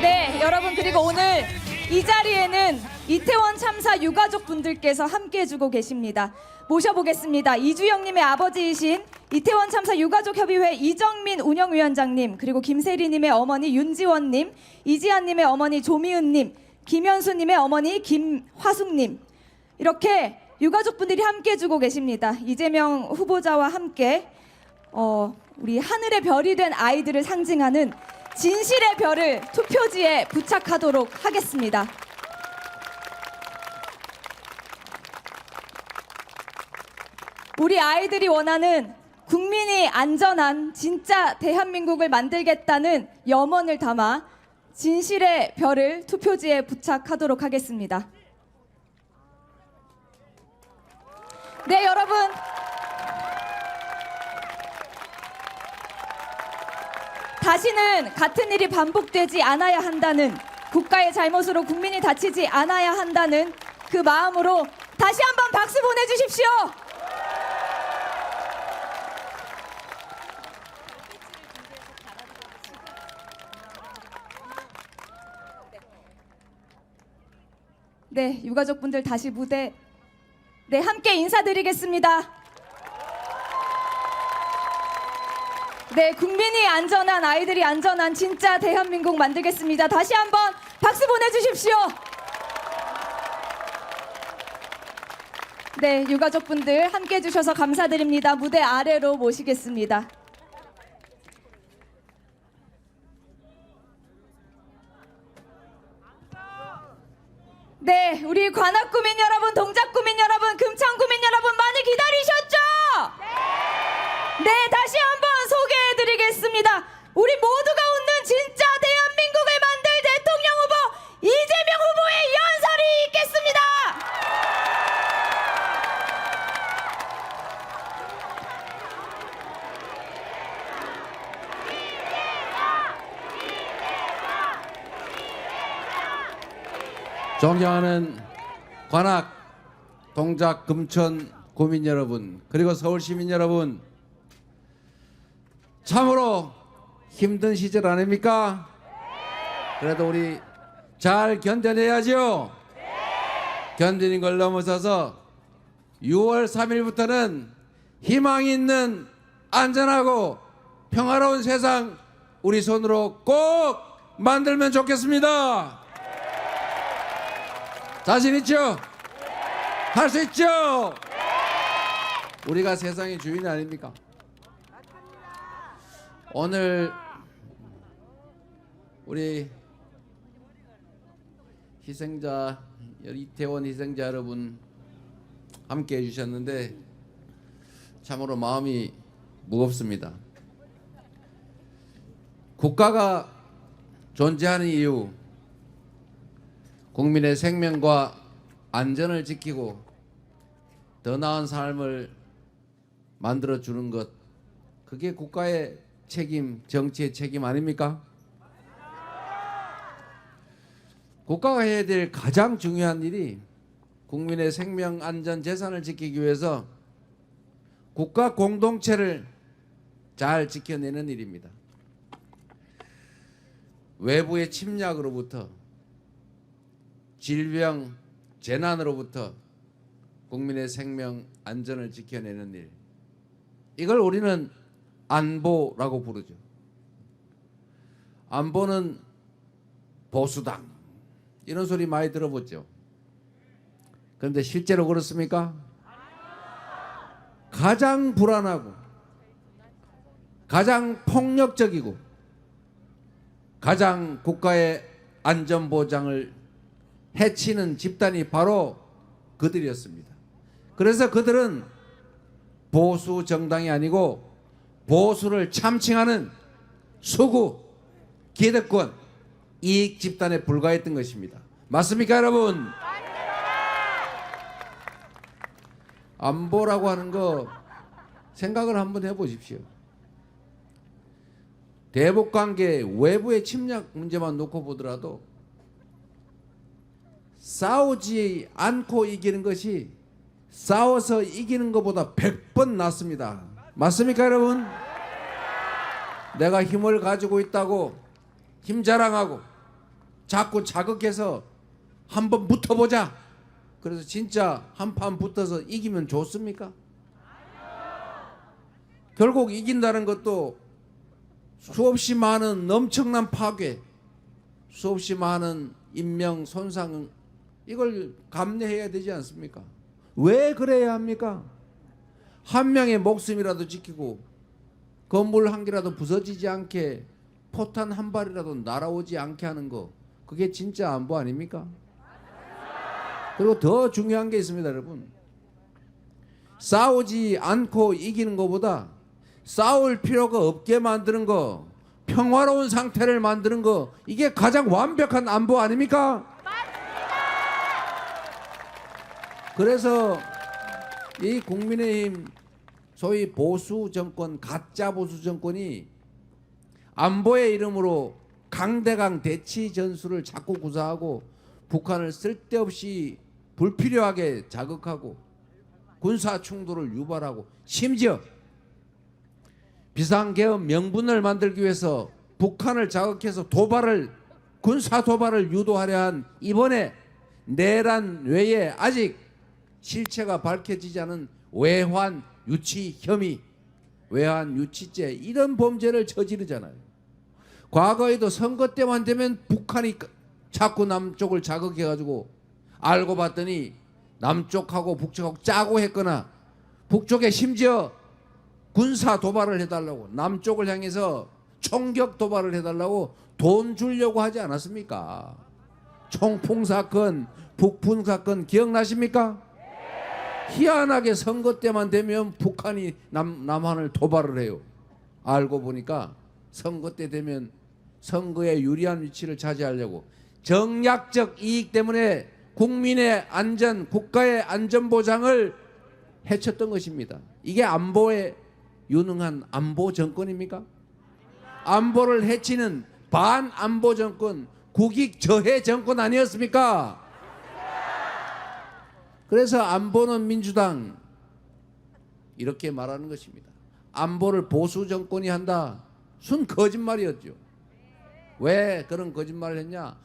네, 여러분, 그리고 오늘 이 자리에는 이태원 참사 유가족 분들께서 함께 해주고 계십니다. 모셔보겠습니다. 이주영님의 아버지이신 이태원 참사 유가족협의회 이정민 운영위원장님, 그리고 김세리님의 어머니 윤지원님, 이지한님의 어머니 조미은님, 김현수님의 어머니 김화숙님, 이렇게 유가족분들이 함께 해주고 계십니다. 이재명 후보자와 함께 우리 하늘의 별이 된 아이들을 상징하는 진실의 별을 투표지에 부착하도록 하겠습니다. 우리 아이들이 원하는 국민이 안전한 진짜 대한민국을 만들겠다는 염원을 담아 진실의 별을 투표지에 부착하도록 하겠습니다. 네, 여러분. 다시는 같은 일이 반복되지 않아야 한다는, 국가의 잘못으로 국민이 다치지 않아야 한다는 그 마음으로 다시 한번 박수 보내주십시오. 네, 유가족분들 다시 무대 함께 인사드리겠습니다. 네, 국민이 안전한, 아이들이 안전한 진짜 대한민국 만들겠습니다. 다시 한번 박수 보내주십시오. 네, 유가족분들 함께 해주셔서 감사드립니다. 무대 아래로 모시겠습니다. 네, 우리 관악구민 여러분, 동작구민 여러분, 금창구민 여러분 많이 기다리셨죠? 네, 다시 한번 소개해드리겠습니다. 우리 모두가 웃는 진짜 대한민국을 만들 대통령 후보 이재명 후보의 연설이 있겠습니다. 존경하는 관악, 동작, 금천 구민 여러분, 그리고 서울 시민 여러분, 참으로 힘든 시절 아닙니까? 그래도 우리 잘 견뎌내야죠. 견디는 걸 넘어서서 6월 3일부터는 희망 있는 안전하고 평화로운 세상 우리 손으로 꼭 만들면 좋겠습니다. 자신 있죠? 할 수 있죠? 우리가 세상의 주인 아닙니까? 오늘 우리 희생자, 이태원 희생자 여러분 함께 해주셨는데 참으로 마음이 무겁습니다. 국가가 존재하는 이유, 국민의 생명과 안전을 지키고 더 나은 삶을 만들어주는 것, 그게 국가의 책임, 정치의 책임 아닙니까? 국가가 해야 될 가장 중요한 일이 국민의 생명, 안전, 재산을 지키기 위해서 국가 공동체를 잘 지켜내는 일입니다. 외부의 침략으로부터, 질병, 재난으로부터 국민의 생명, 안전을 지켜내는 일, 이걸 우리는 안보라고 부르죠. 안보는 보수당, 이런 소리 많이 들어보죠. 그런데 실제로 그렇습니까? 가장 불안하고 가장 폭력적이고 가장 국가의 안전보장을 해치는 집단이 바로 그들이었습니다. 그래서 그들은 보수 정당이 아니고 보수를 참칭하는 수구, 기득권, 이익 집단에 불과했던 것입니다. 맞습니까, 여러분? 안보라고 하는 거 생각을 한번 해보십시오. 대북관계 외부의 침략 문제만 놓고 보더라도 싸우지 않고 이기는 것이 싸워서 이기는 것보다 100번 낫습니다. 맞습니까, 여러분? 내가 힘을 가지고 있다고 힘 자랑하고 자꾸 자극해서 한번 붙어보자. 그래서 진짜 한판 붙어서 이기면 좋습니까? 결국 이긴다는 것도 수없이 많은 엄청난 파괴, 수없이 많은 인명 손상, 이걸 감내해야 되지 않습니까? 왜 그래야 합니까? 한 명의 목숨이라도 지키고 건물 한 개라도 부서지지 않게 포탄 한 발이라도 날아오지 않게 하는 거, 그게 진짜 안보 아닙니까? 그리고 더 중요한 게 있습니다, 여러분. 싸우지 않고 이기는 것보다 싸울 필요가 없게 만드는 거, 평화로운 상태를 만드는 거, 이게 가장 완벽한 안보 아닙니까? 그래서 이 국민의힘 소위 보수 정권, 가짜 보수 정권이 안보의 이름으로 강대강 대치 전술을 자꾸 구사하고 북한을 쓸데없이 불필요하게 자극하고 군사 충돌을 유발하고 심지어 비상계엄 명분을 만들기 위해서 북한을 자극해서 군사 도발을 유도하려 한 이번에 내란 외에 아직 실체가 밝혀지지 않은 외환 유치 혐의, 외환 유치죄, 이런 범죄를 저지르잖아요. 과거에도 선거 때만 되면 북한이 자꾸 남쪽을 자극해가지고 알고 봤더니 남쪽하고 북쪽하고 짜고 했거나 북쪽에 심지어 군사 도발을 해달라고, 남쪽을 향해서 총격 도발을 해달라고 돈 주려고 하지 않았습니까? 총풍 사건, 북풍 사건 기억나십니까? 희한하게 선거 때만 되면 북한이 남한을 도발을 해요. 알고 보니까 선거 때 되면 선거에 유리한 위치를 차지하려고 정략적 이익 때문에 국민의 안전, 국가의 안전보장을 해쳤던 것입니다. 이게 안보에 유능한 안보 정권입니까? 안보를 해치는 반안보 정권, 국익 저해 정권 아니었습니까? 그래서 안보는 민주당 이렇게 말하는 것입니다. 안보를 보수 정권이 한다. 순 거짓말이었죠. 왜 그런 거짓말을 했냐?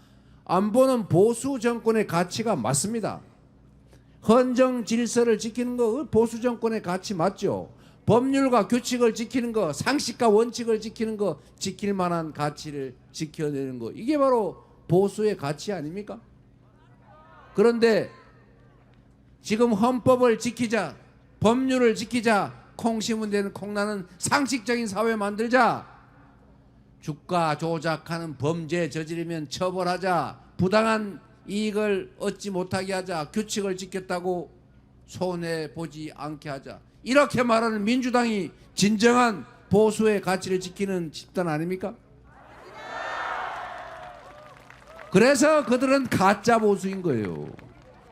안보는 보수 정권의 가치가 맞습니다. 헌정 질서를 지키는 거 보수 정권의 가치 맞죠. 법률과 규칙을 지키는 거, 상식과 원칙을 지키는 거, 지킬 만한 가치를 지켜내는 거, 이게 바로 보수의 가치 아닙니까? 그런데 지금 헌법을 지키자, 법률을 지키자, 콩 심은 데는 콩 나는 상식적인 사회 만들자, 주가 조작하는 범죄 저지르면 처벌하자, 부당한 이익을 얻지 못하게 하자, 규칙을 지켰다고 손해보지 않게 하자, 이렇게 말하는 민주당이 진정한 보수의 가치를 지키는 집단 아닙니까? 그래서 그들은 가짜 보수인 거예요.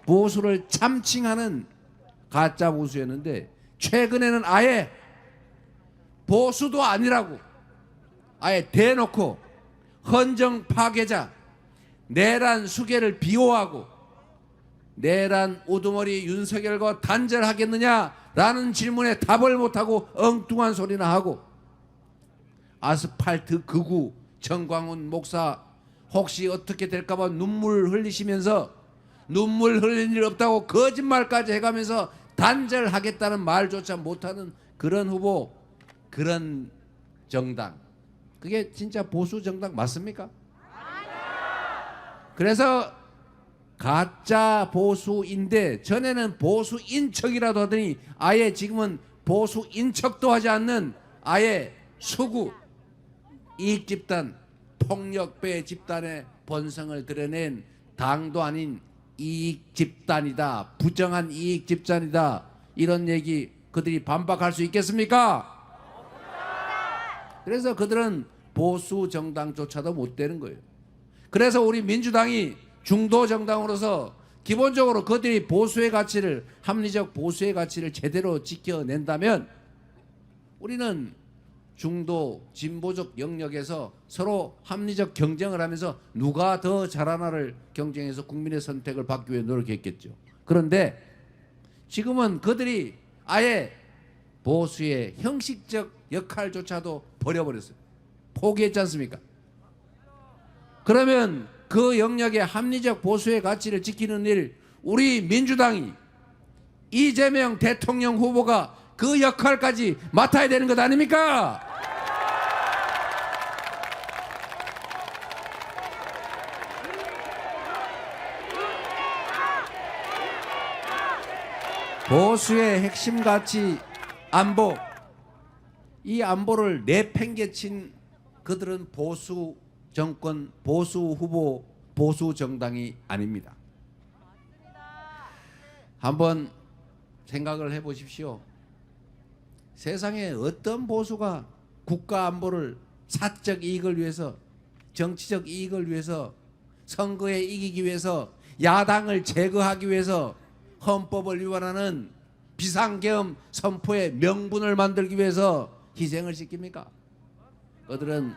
보수를 참칭하는 가짜 보수였는데 최근에는 아예 보수도 아니라고 아예 대놓고 헌정 파괴자, 내란 수괴를 비호하고 내란 우두머리 윤석열과 단절하겠느냐라는 질문에 답을 못하고 엉뚱한 소리나 하고, 아스팔트 극우 정광훈 목사 혹시 어떻게 될까봐 눈물 흘리시면서 눈물 흘릴 일 없다고 거짓말까지 해가면서 단절하겠다는 말조차 못하는 그런 후보, 그런 정당, 그게 진짜 보수 정당 맞습니까? 그래서 가짜 보수인데 전에는 보수인척이라도 하더니 아예 지금은 보수인척도 하지 않는 아예 수구 이익집단, 폭력배 집단의 본성을 드러낸 당도 아닌 이익집단이다, 부정한 이익집단이다, 이런 얘기 그들이 반박할 수 있겠습니까? 그래서 그들은 보수 정당조차도 못 되는 거예요. 그래서 우리 민주당이 중도 정당으로서 기본적으로 그들이 보수의 가치를, 합리적 보수의 가치를 제대로 지켜낸다면 우리는 중도 진보적 영역에서 서로 합리적 경쟁을 하면서 누가 더 잘하나를 경쟁해서 국민의 선택을 받기 위해 노력했겠죠. 그런데 지금은 그들이 아예 보수의 형식적 역할조차도 버려버렸어요. 포기했지 않습니까? 그러면 그 영역의 합리적 보수의 가치를 지키는 일, 우리 민주당이 이재명 대통령 후보가 그 역할까지 맡아야 되는 것 아닙니까? 보수의 핵심 가치 안보, 이 안보를 내팽개친 그들은 보수 정권, 보수 후보, 보수 정당이 아닙니다. 한번 생각을 해보십시오. 세상에 어떤 보수가 국가 안보를 사적 이익을 위해서, 정치적 이익을 위해서, 선거에 이기기 위해서, 야당을 제거하기 위해서 헌법을 위반하는 비상계엄 선포의 명분을 만들기 위해서 희생을 시킵니까? 그들은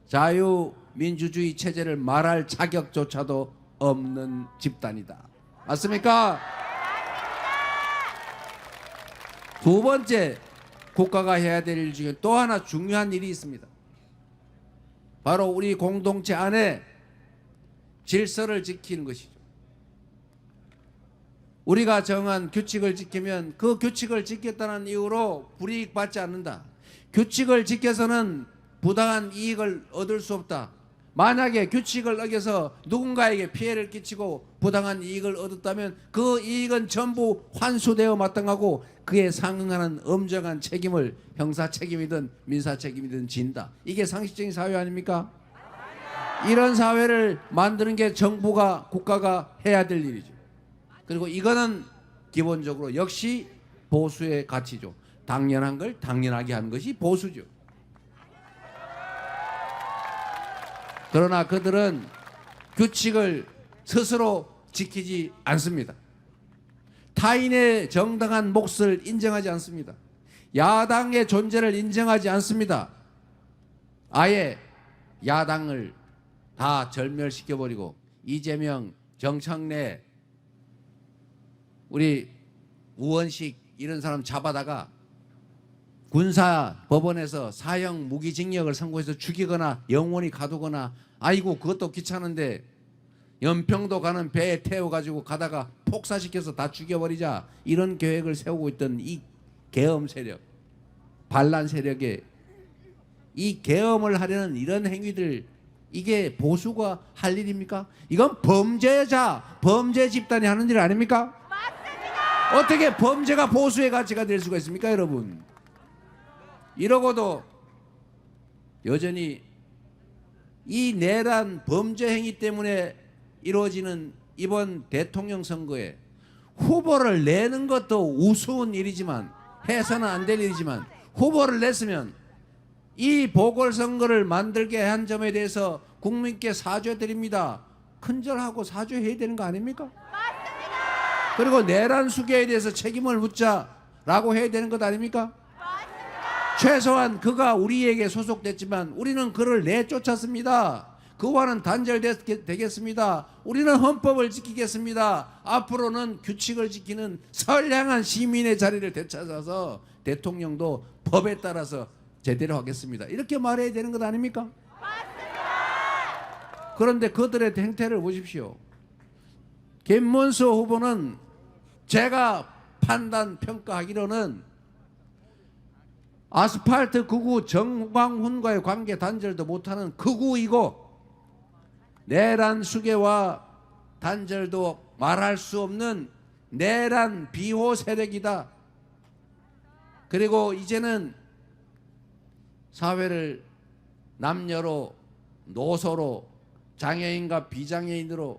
자유민주주의 체제를 말할 자격조차도 없는 집단이다. 맞습니까? 두 번째, 국가가 해야 될 일 중에 또 하나 중요한 일이 있습니다. 바로 우리 공동체 안에 질서를 지키는 것이죠. 우리가 정한 규칙을 지키면 그 규칙을 지켰다는 이유로 불이익 받지 않는다. 규칙을 지켜서는 부당한 이익을 얻을 수 없다. 만약에 규칙을 어겨서 누군가에게 피해를 끼치고 부당한 이익을 얻었다면 그 이익은 전부 환수되어 마땅하고 그에 상응하는 엄정한 책임을 형사 책임이든 민사 책임이든 진다. 이게 상식적인 사회 아닙니까? 이런 사회를 만드는 게 정부가, 국가가 해야 될 일이죠. 그리고 이거는 기본적으로 역시 보수의 가치죠. 당연한 걸 당연하게 하는 것이 보수죠. 그러나 그들은 규칙을 스스로 지키지 않습니다. 타인의 정당한 몫을 인정하지 않습니다. 야당의 존재를 인정하지 않습니다. 아예 야당을 다 절멸시켜버리고 이재명, 정청래, 우리 우원식 이런 사람 잡아다가 군사 법원에서 사형 무기징역을 선고해서 죽이거나 영원히 가두거나, 아이고 그것도 귀찮은데 연평도 가는 배에 태워가지고 가다가 폭사시켜서 다 죽여버리자, 이런 계획을 세우고 있던 이 계엄 세력, 반란 세력의 이 계엄을 하려는 이런 행위들, 이게 보수가 할 일입니까? 이건 범죄자, 범죄 집단이 하는 일 아닙니까? 맞습니다. 어떻게 범죄가 보수의 가치가 될 수가 있습니까, 여러분? 이러고도 여전히 이 내란 범죄 행위 때문에 이루어지는 이번 대통령 선거에 후보를 내는 것도 우스운 일이지만, 해서는 안 될 일이지만, 후보를 냈으면 이 보궐선거를 만들게 한 점에 대해서 국민께 사죄드립니다, 큰절하고 사죄해야 되는 거 아닙니까? 맞습니다. 그리고 내란 수계에 대해서 책임을 묻자라고 해야 되는 것 아닙니까? 최소한 그가 우리에게 소속됐지만 우리는 그를 내쫓았습니다. 그와는 단절되겠습니다. 우리는 헌법을 지키겠습니다. 앞으로는 규칙을 지키는 선량한 시민의 자리를 되찾아서 대통령도 법에 따라서 제대로 하겠습니다. 이렇게 말해야 되는 것 아닙니까? 맞습니다. 그런데 그들의 행태를 보십시오. 김문수 후보는 제가 평가하기로는 아스팔트 극우 정광훈과의 관계 단절도 못하는 극우이고, 내란 수계와 단절도 말할 수 없는 내란 비호 세력이다. 그리고 이제는 사회를 남녀로, 노소로, 장애인과 비장애인으로,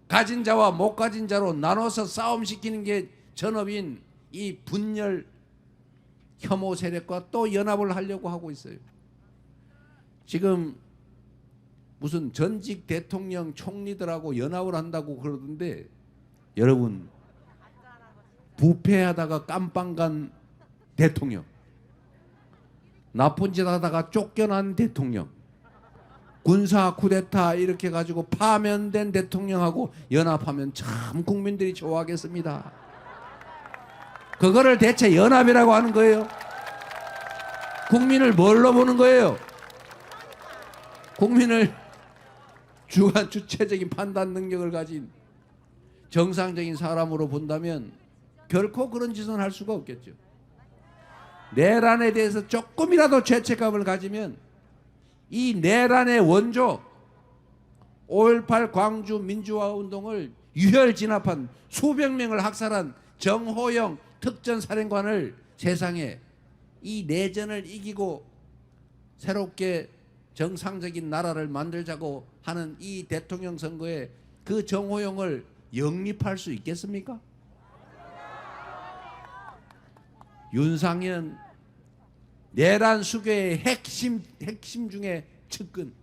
가진 자와 못 가진 자로 나눠서 싸움시키는 게 전업인 이 분열 혐오 세력과 또 연합을 하려고 하고 있어요. 지금 무슨 전직 대통령 총리들하고 연합을 한다고 그러던데, 여러분, 부패하다가 깜빵 간 대통령, 나쁜 짓 하다가 쫓겨난 대통령, 군사 쿠데타 이렇게 가지고 파면된 대통령하고 연합하면 참 국민들이 좋아하겠습니다. 그거를 대체 연합이라고 하는 거예요? 국민을 뭘로 보는 거예요? 국민을 주체적인 판단 능력을 가진 정상적인 사람으로 본다면 결코 그런 짓은 할 수가 없겠죠. 내란에 대해서 조금이라도 죄책감을 가지면 이 내란의 원조 5.18 광주 민주화 운동을 유혈 진압한 수백 명을 학살한 정호영 특전사령관을 세상에 이 내전을 이기고 새롭게 정상적인 나라를 만들자고 하는 이 대통령 선거에 그 정호영을 영립할 수 있겠습니까? 윤상현 내란 수괴의 핵심 중에 측근,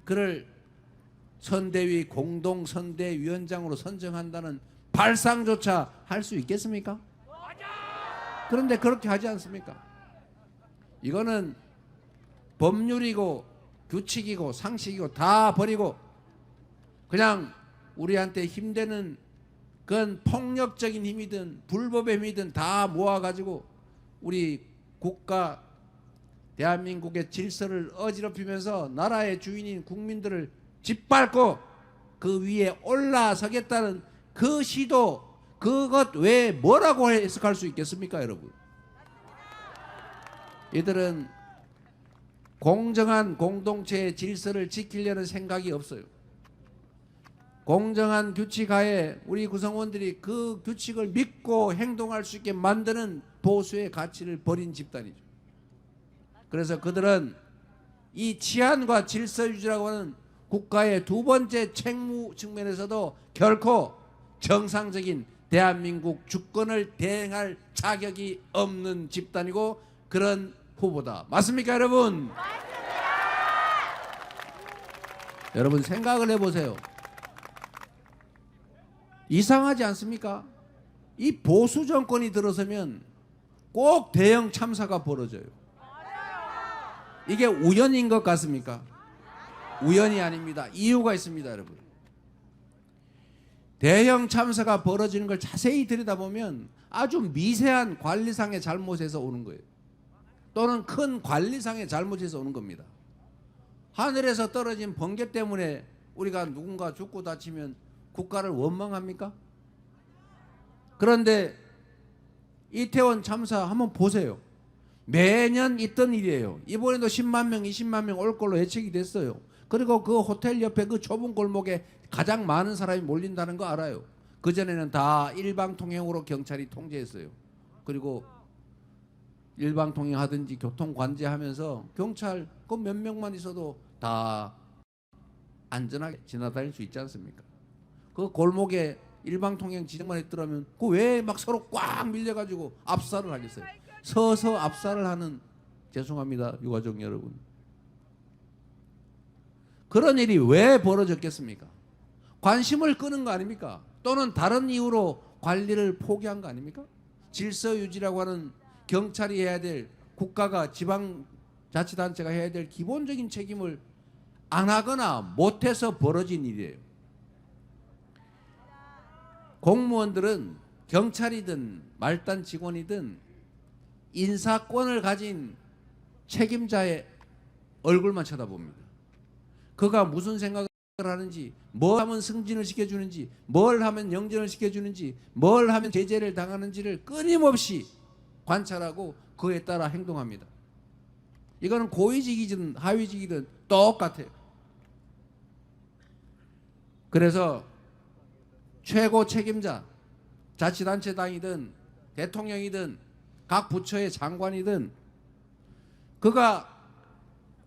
그를 선대위 공동선대위원장으로 선정한다는 발상조차 할 수 있겠습니까? 그런데 그렇게 하지 않습니까? 이거는 법률이고 규칙이고 상식이고 다 버리고 그냥 우리한테 힘되는 그건 폭력적인 힘이든 불법의 힘이든 다 모아가지고 우리 국가 대한민국의 질서를 어지럽히면서 나라의 주인인 국민들을 짓밟고 그 위에 올라서겠다는 그 시도, 그것 외에 뭐라고 해석할 수 있겠습니까, 여러분? 이들은 공정한 공동체의 질서를 지키려는 생각이 없어요. 공정한 규칙 하에 우리 구성원들이 그 규칙을 믿고 행동할 수 있게 만드는 보수의 가치를 버린 집단이죠. 그래서 그들은 이 치안과 질서 유지라고 하는 국가의 두 번째 책무 측면에서도 결코 정상적인 대한민국 주권을 대행할 자격이 없는 집단이고 그런 후보다. 맞습니까, 여러분? 여러분 생각을 해보세요. 이상하지 않습니까? 이 보수 정권이 들어서면 꼭 대형 참사가 벌어져요. 이게 우연인 것 같습니까? 우연이 아닙니다. 이유가 있습니다, 여러분. 대형 참사가 벌어지는 걸 자세히 들여다보면 아주 미세한 관리상의 잘못에서 오는 거예요. 또는 큰 관리상의 잘못에서 오는 겁니다. 하늘에서 떨어진 번개 때문에 우리가 누군가 죽고 다치면 국가를 원망합니까? 그런데 이태원 참사 한번 보세요. 매년 있던 일이에요. 이번에도 10만 명, 20만 명 올 걸로 예측이 됐어요. 그리고 그 호텔 옆에 그 좁은 골목에 가장 많은 사람이 몰린다는 거 알아요. 그전에는 다 일방통행으로 경찰이 통제했어요. 그리고 일방통행하든지 교통관제하면서 경찰 그 몇 명만 있어도 다 안전하게 지나다닐 수 있지 않습니까? 그 골목에 일방통행 지정만 했더라면 그 왜 막 서로 꽉 밀려가지고 압살을 하겠어요. 서서 압살을 하는, 죄송합니다 유가족 여러분, 그런 일이 왜 벌어졌겠습니까? 관심을 끄는 거 아닙니까? 또는 다른 이유로 관리를 포기한 거 아닙니까? 질서 유지라고 하는 경찰이 해야 될, 국가가 지방자치단체가 해야 될 기본적인 책임을 안 하거나 못해서 벌어진 일이에요. 공무원들은 경찰이든 말단 직원이든 인사권을 가진 책임자의 얼굴만 쳐다봅니다. 그가 무슨 생각을 하는지, 뭘 하면 승진을 시켜주는지, 뭘 하면 영전을 시켜주는지, 뭘 하면 제재를 당하는지를 끊임없이 관찰하고 그에 따라 행동합니다. 이거는 고위직이든 하위직이든 똑같아요. 그래서 최고 책임자, 자치단체장이든 대통령이든 각 부처의 장관이든 그가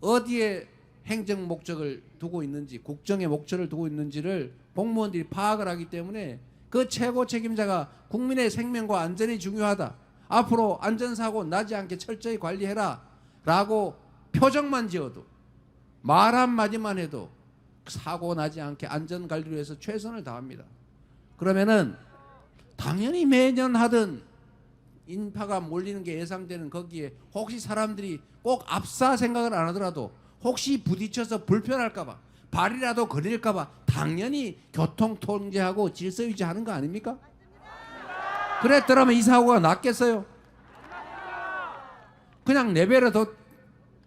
어디에 행정 목적을 두고 있는지, 국정의 목적을 두고 있는지를 공무원들이 파악을 하기 때문에 그 최고 책임자가 국민의 생명과 안전이 중요하다, 앞으로 안전사고 나지 않게 철저히 관리해라 라고 표정만 지어도, 말 한마디만 해도 사고 나지 않게 안전관리를 위해서 최선을 다합니다. 그러면은 당연히 매년 하던 인파가 몰리는 게 예상되는 거기에 혹시 사람들이 꼭 압사 생각을 안 하더라도 혹시 부딪혀서 불편할까봐, 발이라도 거릴까봐 당연히 교통 통제하고 질서 유지하는 거 아닙니까? 그랬더라면 이 사고가 났겠어요? 그냥 내버려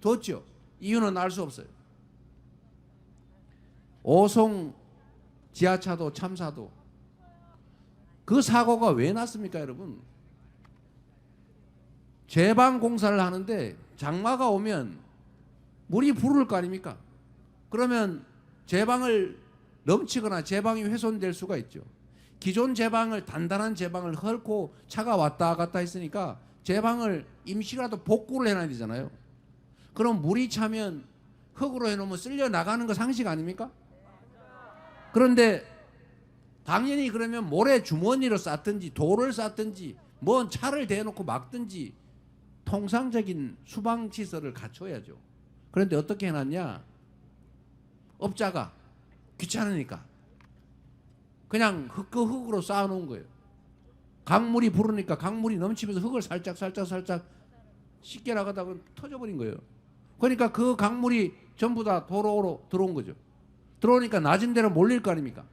뒀죠. 이유는 알 수 없어요. 오송 지하차도 참사도 그 사고가 왜 났습니까, 여러분? 제방 공사를 하는데 장마가 오면 물이 부를 거 아닙니까? 그러면 제방을 넘치거나 제방이 훼손될 수가 있죠. 기존 제방을 단단한 제방을 헐고 차가 왔다 갔다 했으니까 제방을 임시라도 복구를 해놔야 되잖아요. 그럼 물이 차면 흙으로 해놓으면 쓸려 나가는 거 상식 아닙니까? 그런데 당연히 그러면 모래 주머니로 쌌든지 돌을 쌌든지 뭔 차를 대놓고 막든지 통상적인 수방 시설을 갖춰야죠. 그런데 어떻게 해놨냐? 업자가 귀찮으니까 그냥 그 흙으로 쌓아놓은 거예요. 강물이 부르니까 강물이 넘치면서 흙을 살짝 씻겨 나가다가 터져버린 거예요. 그러니까 그 강물이 전부 다 도로로 들어온 거죠. 들어오니까 낮은 데로 몰릴 거 아닙니까?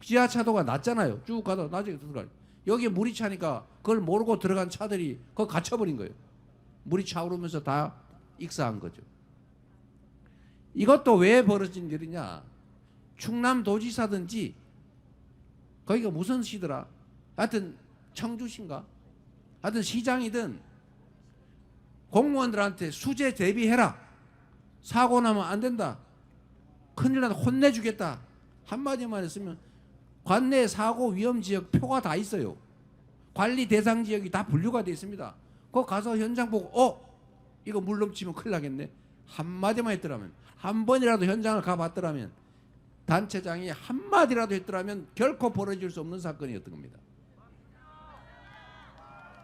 지하차도가 낮잖아요. 쭉 가다 나중에 들어가요. 여기에 물이 차니까 그걸 모르고 들어간 차들이 거기 갇혀버린 거예요. 물이 차오르면서 다 익사한 거죠. 이것도 왜 벌어진 일이냐? 충남도지사든지 거기가 무슨 시더라? 하여튼 청주시인가? 하여튼 시장이든 공무원들한테 수재 대비해라. 사고 나면 안 된다. 큰일 나다 혼내주겠다. 한마디만 했으면 관내 사고 위험 지역 표가 다 있어요. 관리 대상 지역이 다 분류가 되어 있습니다. 거기 가서 현장 보고 이거 물 넘치면 큰일 나겠네. 한마디만 했더라면, 한 번이라도 현장을 가봤더라면, 단체장이 한마디라도 했더라면 결코 벌어질 수 없는 사건이었던 겁니다.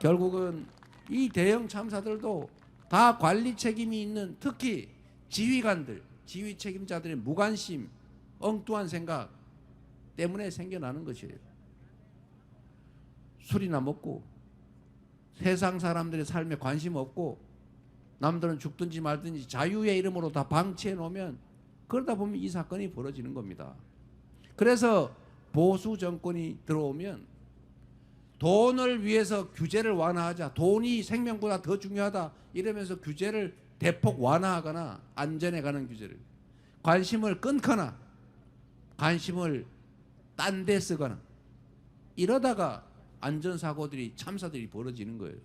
결국은 이 대형 참사들도 다 관리 책임이 있는, 특히 지휘관들, 지휘 책임자들의 무관심, 엉뚱한 생각 때문에 생겨나는 것이에요. 술이나 먹고 세상 사람들의 삶에 관심 없고 남들은 죽든지 말든지 자유의 이름으로 다 방치해 놓으면 그러다 보면 이 사건이 벌어지는 겁니다. 그래서 보수 정권이 들어오면 돈을 위해서 규제를 완화하자, 돈이 생명보다 더 중요하다 이러면서 규제를 대폭 완화하거나 안전에 관한 규제를, 관심을 끊거나 관심을 딴 데 쓰거나 이러다가 안전사고들이, 참사들이 벌어지는 거예요.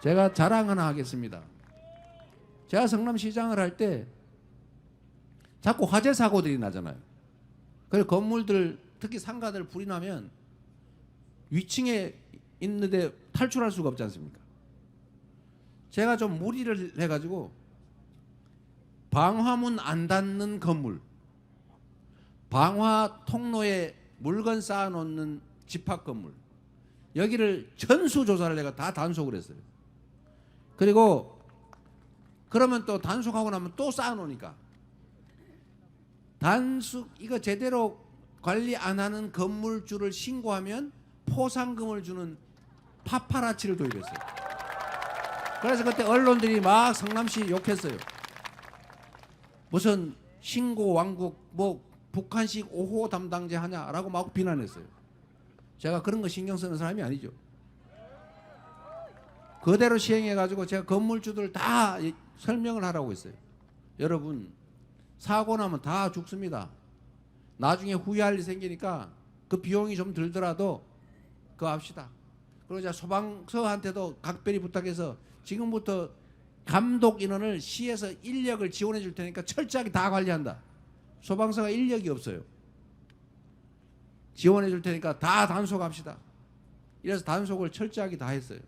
제가 자랑 하나 하겠습니다. 제가 성남시장을 할 때 자꾸 화재 사고들이 나잖아요. 그래서 건물들, 특히 상가들 불이 나면 위층에 있는데 탈출할 수가 없지 않습니까? 제가 좀 무리를 해가지고 방화문 안 닫는 건물, 방화 통로에 물건 쌓아놓는 집합 건물, 여기를 전수조사를 내가 다 단속을 했어요. 그리고 그러면 또 단속하고 나면 또 쌓아놓으니까 단속, 이거 제대로 관리 안 하는 건물주를 신고하면 포상금을 주는 파파라치를 도입했어요. 그래서 그때 언론들이 막 성남시 욕했어요. 무슨 신고 왕국, 뭐 북한식 5호 담당제 하냐라고 막 비난했어요. 제가 그런 거 신경 쓰는 사람이 아니죠. 그대로 시행해가지고 제가 건물주들 다 설명을 하라고 했어요. 여러분, 사고 나면 다 죽습니다. 나중에 후회할 일이 생기니까 그 비용이 좀 들더라도 그거 합시다. 그리고 제가 소방서한테도 각별히 부탁해서 지금부터 감독 인원을 시에서 인력을 지원해 줄 테니까 철저하게 다 관리한다. 소방서가 인력이 없어요. 지원해 줄 테니까 다 단속합시다. 이래서 단속을 철저하게 다 했어요.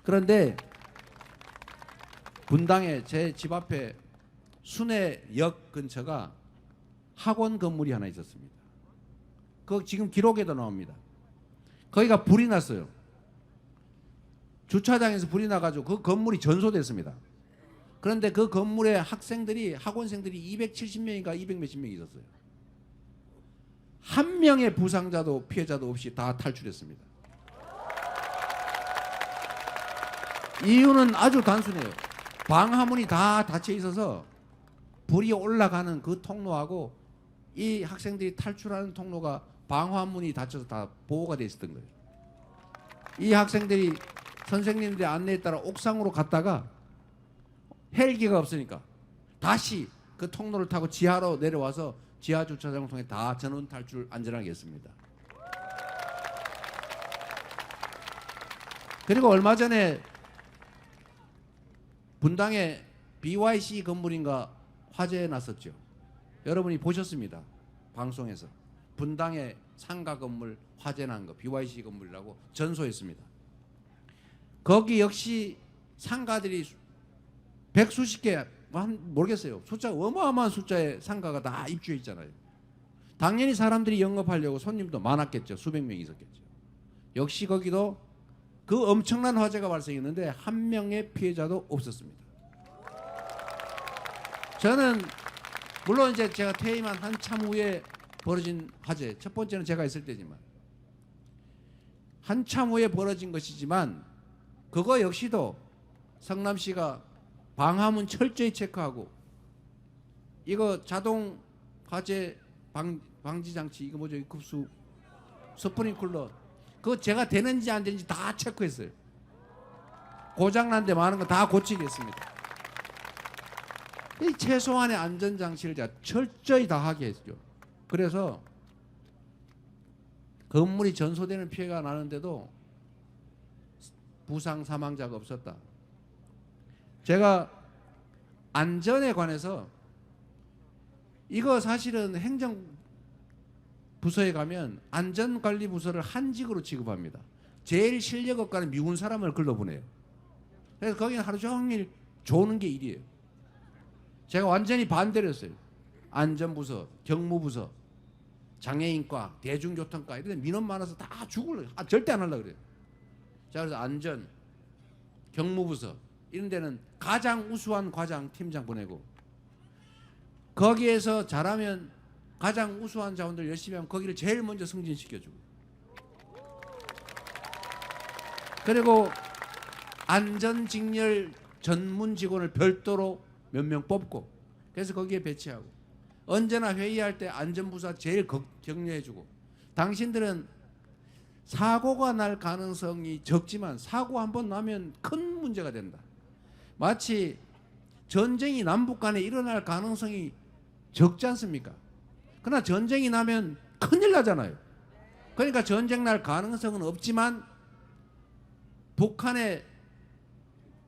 그런데 분당에 제 집 앞에 순회역 근처가 학원 건물이 하나 있었습니다. 그거 지금 기록에도 나옵니다. 거기가 불이 났어요. 주차장에서 불이 나가지고 그 건물이 전소됐습니다. 그런데 그 건물에 학원생들이 270명인가 200 몇십 명이 있었어요. 한 명의 부상자도 피해자도 없이 다 탈출했습니다. 이유는 아주 단순해요. 방화문이 다 닫혀 있어서 불이 올라가는 그 통로하고 이 학생들이 탈출하는 통로가 방화문이 닫혀서 다 보호가 돼 있었던 거예요. 이 학생들이 선생님들의 안내에 따라 옥상으로 갔다가 헬기가 없으니까 다시 그 통로를 타고 지하로 내려와서 지하 주차장을 통해 다 전원 탈출 안전하게 했습니다. 그리고 얼마 전에 분당에 BYC 건물인가 화재에 났었죠. 여러분이 보셨습니다. 방송에서 분당에 상가 건물 화재 난 거 BYC 건물이라고 전소했습니다. 거기 역시 상가들이 백수십 개 모르겠어요. 숫자 어마어마한 숫자의 상가가 다 입주해 있잖아요. 당연히 사람들이 영업하려고 손님도 많았겠죠. 수백 명이 있었겠죠. 역시 거기도 그 엄청난 화재가 발생했는데 한 명의 피해자도 없었습니다. 저는 물론 이제 제가 퇴임한 한참 후에 벌어진 화재, 첫 번째는 제가 있을 때지만 한참 후에 벌어진 것이지만 그거 역시도 성남시가 방화문 철저히 체크하고 이거 자동 화재 방지 장치 이거 뭐죠? 급수 스프링클러 그거 제가 되는지 안 되는지 다 체크했어요. 고장난 데 많은 거 다 고치겠습니다. 이 최소한의 안전장치를 제가 철저히 다 하게 했죠. 그래서 건물이 전소되는 피해가 나는데도 부상 사망자가 없었다. 제가 안전에 관해서 이거 사실은 행정부서에 가면 안전관리부서를 한직으로 취급합니다. 제일 실력 없가는 미운 사람을 걸러보내요. 그래서 거기는 하루 종일 조는 게 일이에요. 제가 완전히 반대를 했어요. 안전부서, 경무부서, 장애인과, 대중교통과 이런 데 민원 많아서 다 죽을래요. 절대 안 하려고 그래요. 자, 그래서 안전, 경무부서 이런 데는 가장 우수한 과장, 팀장 보내고 거기에서 잘하면 가장 우수한 자원들 열심히 하면 거기를 제일 먼저 승진시켜주고 그리고 안전직렬 전문 직원을 별도로 몇 명 뽑고 그래서 거기에 배치하고 언제나 회의할 때 안전부사 제일 격려해주고 당신들은 사고가 날 가능성이 적지만 사고 한 번 나면 큰 문제가 된다. 마치 전쟁이 남북 간에 일어날 가능성이 적지 않습니까? 그러나 전쟁이 나면 큰일 나잖아요. 그러니까 전쟁 날 가능성은 없지만 북한의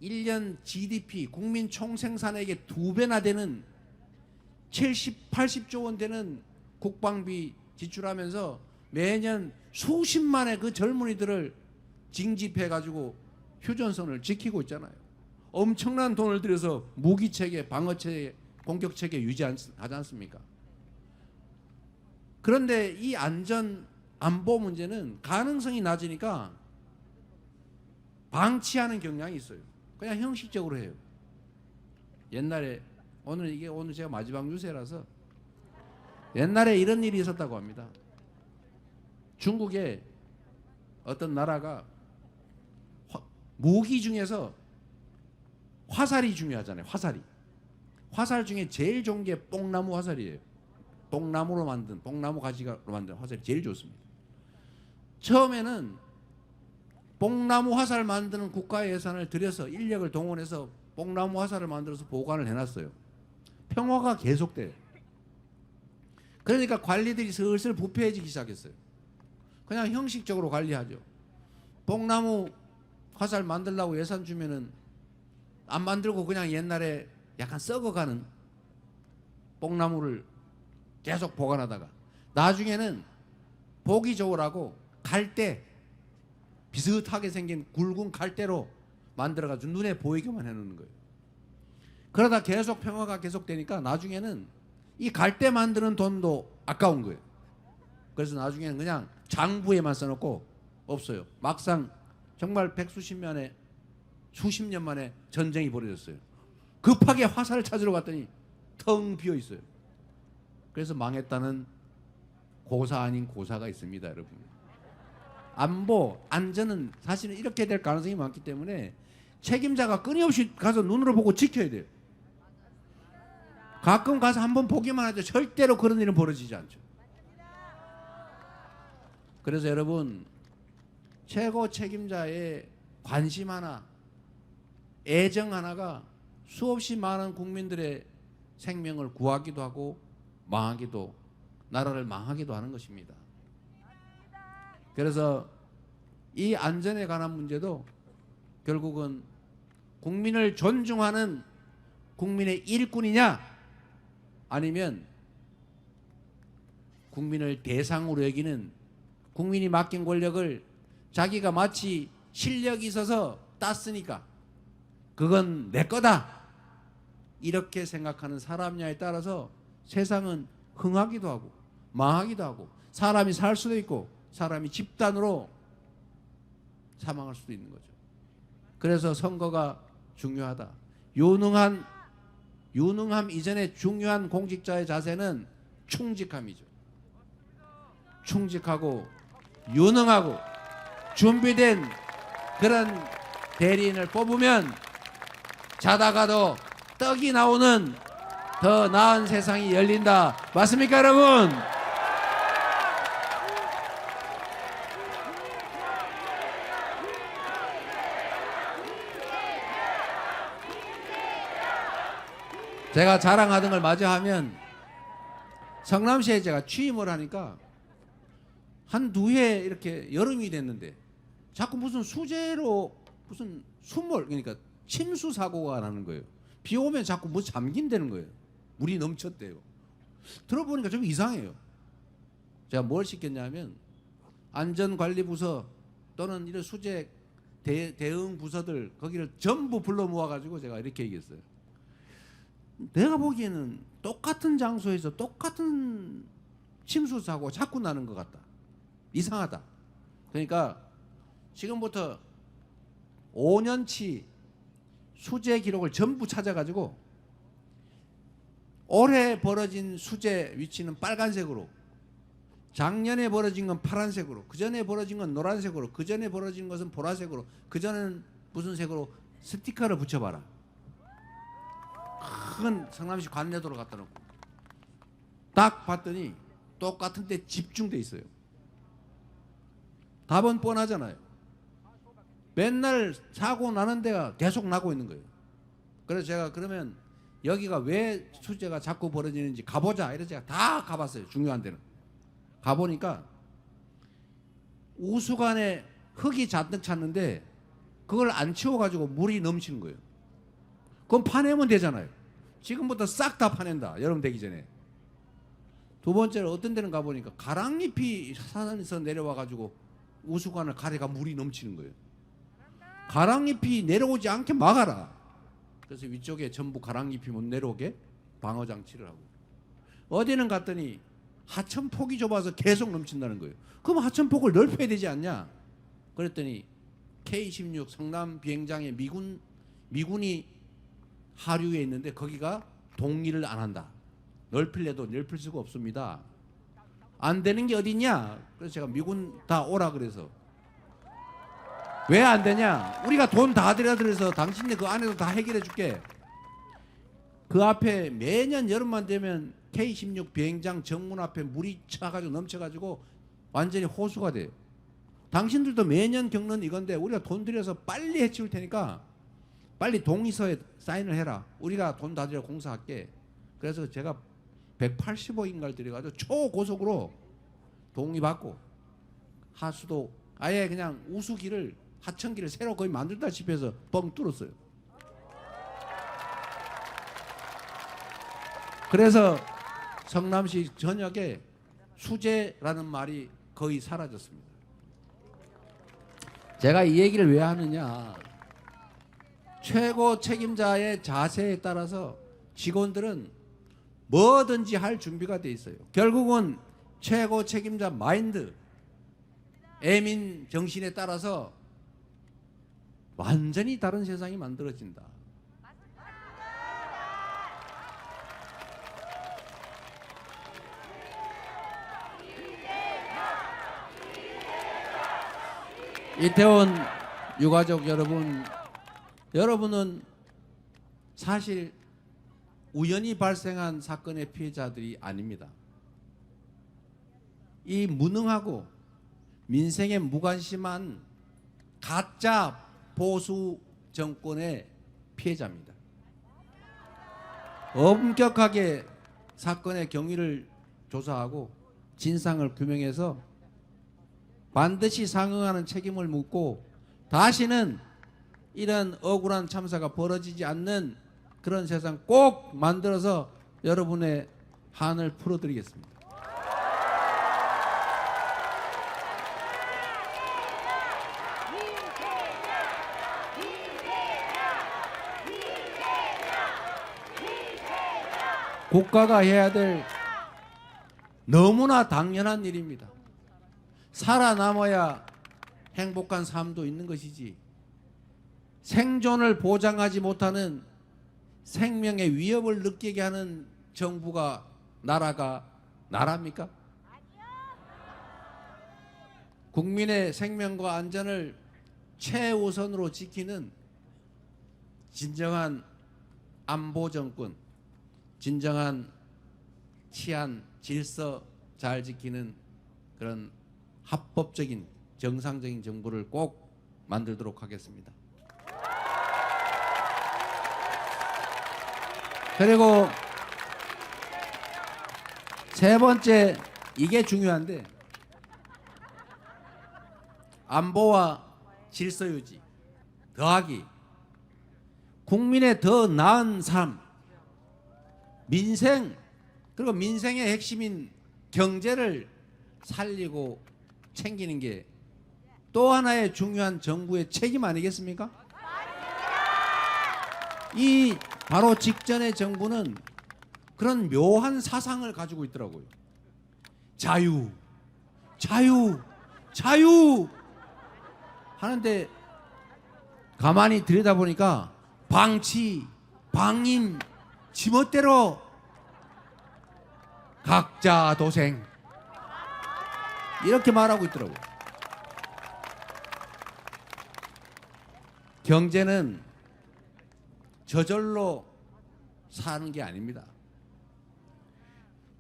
1년 GDP 국민 총생산액의 2배나 되는 70, 80조 원 되는 국방비 지출하면서 매년 수십만의 그 젊은이들을 징집해가지고 휴전선을 지키고 있잖아요. 엄청난 돈을 들여서 무기체계, 방어체계, 공격체계 유지하지 않습니까? 그런데 이 안보 문제는 가능성이 낮으니까 방치하는 경향이 있어요. 그냥 형식적으로 해요. 옛날에 오늘 제가 마지막 유세라서 옛날에 이런 일이 있었다고 합니다. 중국에 어떤 나라가 무기 중에서 화살이 중요하잖아요. 화살 중에 제일 좋은 게 뽕나무 화살이에요. 뽕나무 가지로 만든 화살이 제일 좋습니다. 처음에는 뽕나무 화살 만드는 국가의 예산을 들여서 인력을 동원해서 뽕나무 화살을 만들어서 보관을 해놨어요. 평화가 계속돼요. 그러니까 관리들이 슬슬 부패해지기 시작했어요. 그냥 형식적으로 관리하죠. 뽕나무 화살 만들려고 예산 주면은 안 만들고 그냥 옛날에 약간 썩어가는 뽕나무를 계속 보관하다가 나중에는 보기 좋으라고 갈대 비슷하게 생긴 굵은 갈대로 만들어가지고 눈에 보이게만 해놓는 거예요. 그러다 계속 평화가 계속되니까 나중에는 이 갈대 만드는 돈도 아까운 거예요. 그래서 나중에는 그냥 장부에만 써놓고 없어요. 막상 정말 백수십 년에 수십 년 만에 전쟁이 벌어졌어요. 급하게 화살을 찾으러 갔더니 텅 비어 있어요. 그래서 망했다는 고사 아닌 고사가 있습니다, 여러분. 안전은 사실은 이렇게 될 가능성이 많기 때문에 책임자가 끊임없이 가서 눈으로 보고 지켜야 돼요. 가끔 가서 한번 보기만 하죠. 절대로 그런 일은 벌어지지 않죠. 그래서 여러분 최고 책임자의 관심 하나, 애정 하나가 수없이 많은 국민들의 생명을 구하기도 하고 망하기도, 나라를 망하기도 하는 것입니다. 그래서 이 안전에 관한 문제도 결국은 국민을 존중하는 국민의 일꾼이냐, 아니면 국민을 대상으로 여기는, 국민이 맡긴 권력을 자기가 마치 실력이 있어서 땄으니까 그건 내 거다, 이렇게 생각하는 사람냐에 따라서 세상은 흥하기도 하고 망하기도 하고, 사람이 살 수도 있고 사람이 집단으로 사망할 수도 있는 거죠. 그래서 선거가 중요하다. 유능함 이전에 중요한 공직자의 자세는 충직함이죠. 충직하고 유능하고 준비된 그런 대리인을 뽑으면 자다가도 떡이 나오는 더 나은 세상이 열린다. 맞습니까, 여러분? 제가 자랑하던 걸 마저 하면, 성남시에 제가 취임을 하니까 한 두 해 이렇게 여름이 됐는데 자꾸 무슨 수재로 무슨 수몰, 그러니까 침수 사고가 나는 거예요. 비 오면 자꾸 뭐 잠긴다는 거예요. 물이 넘쳤대요. 들어보니까 좀 이상해요. 제가 뭘 시켰냐면, 안전관리부서 또는 이런 수재 대응 부서들 거기를 전부 불러 모아가지고 제가 이렇게 얘기했어요. 내가 보기에는 똑같은 장소에서 똑같은 침수 사고가 자꾸 나는 것 같다. 이상하다. 그러니까 지금부터 5년치 수재 기록을 전부 찾아가지고 올해 벌어진 수재 위치는 빨간색으로, 작년에 벌어진 건 파란색으로, 그 전에 벌어진 건 노란색으로, 그 전에 벌어진 것은 보라색으로, 그 전에는 무슨 색으로 스티커를 붙여봐라. 큰 성남시 관내도로 갖다 놓고 딱 봤더니 똑같은 데 집중돼 있어요. 답은 뻔하잖아요. 맨날 사고 나는 데가 계속 나고 있는 거예요. 그래서 제가 그러면 여기가 왜 수재가 자꾸 벌어지는지 가보자. 이래서 제가 다 가봤어요. 중요한 데는. 가보니까 우수관에 흙이 잔뜩 찼는데 그걸 안 치워가지고 물이 넘치는 거예요. 그럼 파내면 되잖아요. 지금부터 싹 다 파낸다. 여름 되기 전에. 두 번째로 어떤 데는 가보니까 가랑잎이 산에서 내려와가지고 우수관을 가래가 물이 넘치는 거예요. 가랑잎이 내려오지 않게 막아라. 그래서 위쪽에 전부 가랑잎이 못 내려오게 방어 장치를 하고, 어디는 갔더니 하천폭이 좁아서 계속 넘친다는 거예요. 그럼 하천폭을 넓혀야 되지 않냐? 그랬더니 K-16 성남 비행장에 미군이 하류에 있는데 거기가 동의를 안 한다. 넓힐래도 넓힐 수가 없습니다. 안 되는 게 어딨냐? 그래서 제가 미군 다 오라 그래서, 왜 안 되냐? 우리가 돈 다 들여서 당신네 그 안에서 다 해결해 줄게. 그 앞에 매년 여름만 되면 K-16 비행장 정문 앞에 물이 차가지고 넘쳐가지고 완전히 호수가 돼요. 당신들도 매년 겪는 이건데 우리가 돈 들여서 빨리 해치울 테니까 빨리 동의서에 사인을 해라. 우리가 돈 다 들여 공사할게. 그래서 제가 185인가를 들여가지고 초고속으로 동의받고 하수도 아예 그냥 우수기를, 하천기를 새로 거의 만들다시피 해서 뻥 뚫었어요. 그래서 성남시 전역에 수재라는 말이 거의 사라졌습니다. 제가 이 얘기를 왜 하느냐, 최고 책임자의 자세에 따라서 직원들은 뭐든지 할 준비가 돼 있어요. 결국은 최고 책임자 마인드, 애민 정신에 따라서 완전히 다른 세상이 만들어진다. 이태원 유가족 여러분, 여러분은 사실 우연히 발생한 사건의 피해자들이 아닙니다. 이 무능하고 민생에 무관심한 가짜 보수 정권의 피해자입니다. 엄격하게 사건의 경위를 조사하고 진상을 규명해서 반드시 상응하는 책임을 묻고 다시는 이런 억울한 참사가 벌어지지 않는 그런 세상 꼭 만들어서 여러분의 한을 풀어드리겠습니다. 국가가 해야 될 너무나 당연한 일입니다. 살아남아야 행복한 삶도 있는 것이지 생존을 보장하지 못하는 생명의 위협을 느끼게 하는 정부가 나라가 나라입니까? 국민의 생명과 안전을 최우선으로 지키는 진정한 안보 정권, 진정한 치안, 질서 잘 지키는 그런 합법적인 정상적인 정부를 꼭 만들도록 하겠습니다. 그리고 세 번째, 이게 중요한데, 안보와 질서 유지 더하기 국민의 더 나은 삶, 민생, 그리고 민생의 핵심인 경제를 살리고 챙기는 게 또 하나의 중요한 정부의 책임 아니겠습니까? 이 바로 직전의 정부는 그런 묘한 사상을 가지고 있더라고요. 자유, 자유, 자유 하는데 가만히 들여다보니까 방치, 방임, 지멋대로 각자 도생 이렇게 말하고 있더라고요. 경제는 저절로 사는 게 아닙니다.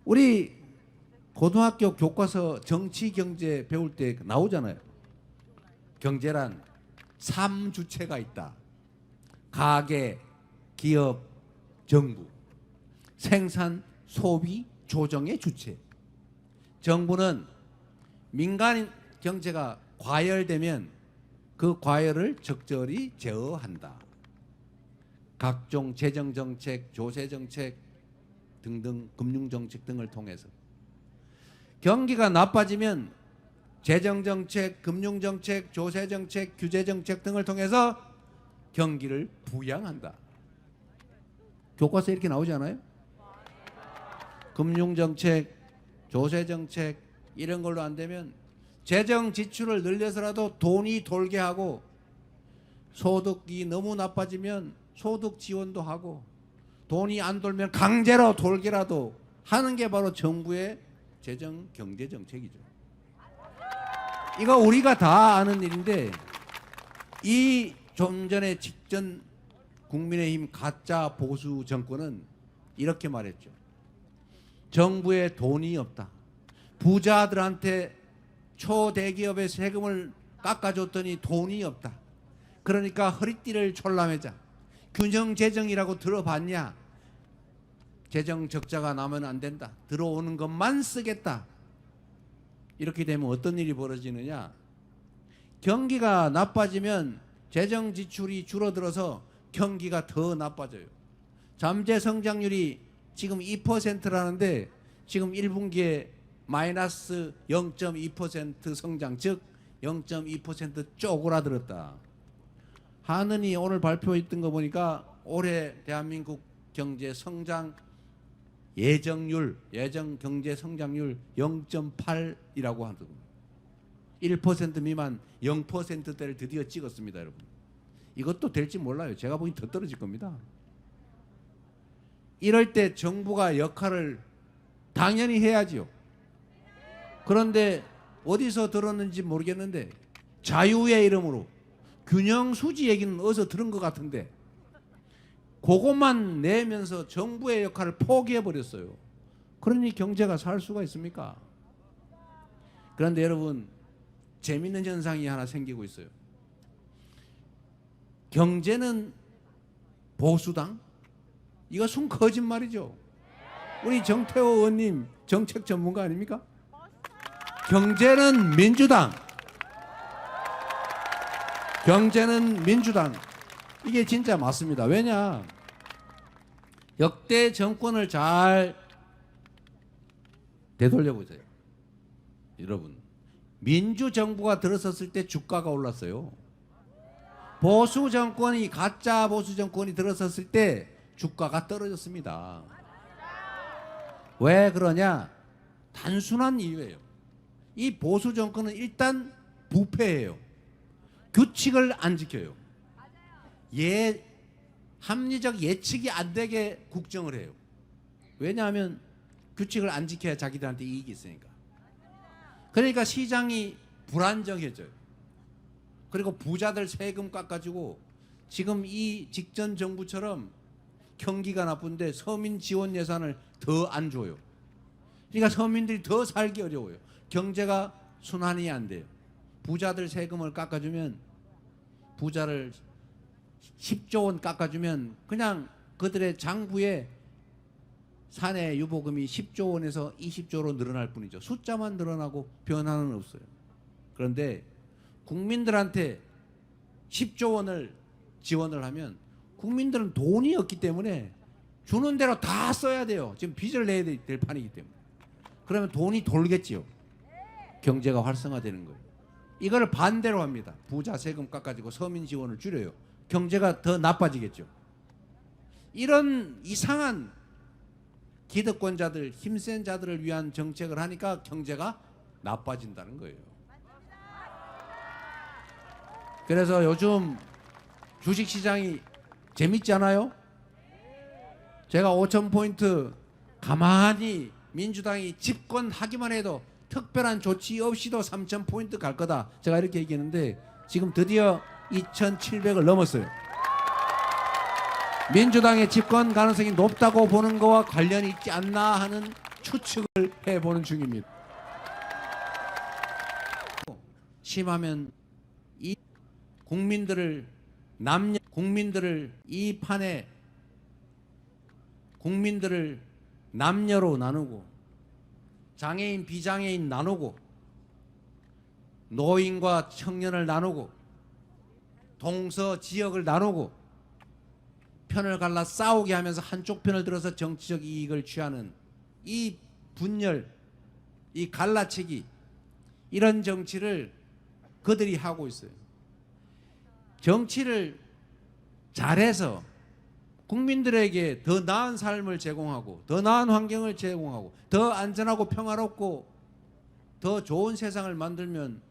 우리 고등학교 교과서 정치 경제 배울 때 나오잖아요. 경제란 3주체가 있다. 가계, 기업, 정부. 생산, 소비, 조정의 주체. 정부는 민간 경제가 과열되면 그 과열을 적절히 제어한다. 각종 재정정책, 조세정책 등등 금융정책 등을 통해서 경기가 나빠지면 재정정책, 금융정책, 조세정책, 규제정책 등을 통해서 경기를 부양한다. 교과서에 이렇게 나오지 않아요? 금융정책, 조세정책 이런 걸로 안 되면 재정 지출을 늘려서라도 돈이 돌게 하고 소득이 너무 나빠지면 소득 지원도 하고 돈이 안 돌면 강제로 돌게라도 하는 게 바로 정부의 재정 경제 정책이죠. 이거 우리가 다 아는 일인데 이 좀 전에 직전 국민의힘 가짜 보수 정권은 이렇게 말했죠. 정부에 돈이 없다. 부자들한테 초대기업의 세금을 깎아줬더니 돈이 없다. 그러니까 허리띠를 졸라매자. 균형재정이라고 들어봤냐? 재정 적자가 나면 안 된다. 들어오는 것만 쓰겠다. 이렇게 되면 어떤 일이 벌어지느냐? 경기가 나빠지면 재정 지출이 줄어들어서 경기가 더 나빠져요. 잠재 성장률이 지금 2%라는데 지금 1분기에 마이너스 0.2% 성장, 즉 0.2% 쪼그라들었다. 하느니 오늘 발표했던 거 보니까 올해 대한민국 경제 성장 예정 경제 성장률 0.8이라고 하더군요. 1% 미만 0%대를 드디어 찍었습니다, 여러분. 이것도 될지 몰라요. 제가 보기엔 더 떨어질 겁니다. 이럴 때 정부가 역할을 당연히 해야지요. 그런데 어디서 들었는지 모르겠는데 자유의 이름으로 균형 수지 얘기는 어디서 들은 것 같은데 그것만 내면서 정부의 역할을 포기해 버렸어요. 그러니 경제가 살 수가 있습니까? 그런데 여러분 재밌는 현상이 하나 생기고 있어요. 경제는 보수당, 이거 순 거짓말이죠. 우리 정태호 의원님 정책 전문가 아닙니까? 경제는 민주당, 경제는 민주당. 이게 진짜 맞습니다. 왜냐? 역대 정권을 잘 되돌려 보세요. 여러분, 민주정부가 들어섰을 때 주가가 올랐어요. 보수 정권이, 가짜 보수 정권이 들어섰을 때 주가가 떨어졌습니다. 왜 그러냐? 단순한 이유예요. 이 보수 정권은 일단 부패해요. 규칙을 안 지켜요. 합리적 예측이 안 되게 국정을 해요. 왜냐하면 규칙을 안 지켜야 자기들한테 이익이 있으니까. 그러니까 시장이 불안정해져요. 그리고 부자들 세금 깎아주고, 지금 이 직전 정부처럼 경기가 나쁜데 서민 지원 예산을 더 안 줘요. 그러니까 서민들이 더 살기 어려워요. 경제가 순환이 안 돼요. 부자들 세금을 깎아주면, 부자를 10조 원 깎아주면 그냥 그들의 장부에 사내 유보금이 10조 원에서 20조로 늘어날 뿐이죠. 숫자만 늘어나고 변화는 없어요. 그런데 국민들한테 10조 원을 지원을 하면 국민들은 돈이 없기 때문에 주는 대로 다 써야 돼요. 지금 빚을 내야 될 판이기 때문에. 그러면 돈이 돌겠지요. 경제가 활성화되는 거예요. 이걸 반대로 합니다. 부자 세금 깎아주고 서민 지원을 줄여요. 경제가 더 나빠지겠죠. 이런 이상한 기득권자들, 힘센 자들을 위한 정책을 하니까 경제가 나빠진다는 거예요. 그래서 요즘 주식시장이 재밌지 않아요? 제가 5,000포인트 가만히 민주당이 집권하기만 해도 특별한 조치 없이도 3,000포인트 갈 거다. 제가 이렇게 얘기했는데 지금 드디어 2,700을 넘었어요. 민주당의 집권 가능성이 높다고 보는 거와 관련이 있지 않나 하는 추측을 해보는 중입니다. 심하면 이 국민들을 이 판에 국민들을 남녀로 나누고 장애인 비장애인 나누고 노인과 청년을 나누고 동서 지역을 나누고 편을 갈라 싸우게 하면서 한쪽 편을 들어서 정치적 이익을 취하는 이 분열, 이 갈라치기, 이런 정치를 그들이 하고 있어요. 정치를 잘해서 국민들에게 더 나은 삶을 제공하고 더 나은 환경을 제공하고 더 안전하고 평화롭고 더 좋은 세상을 만들면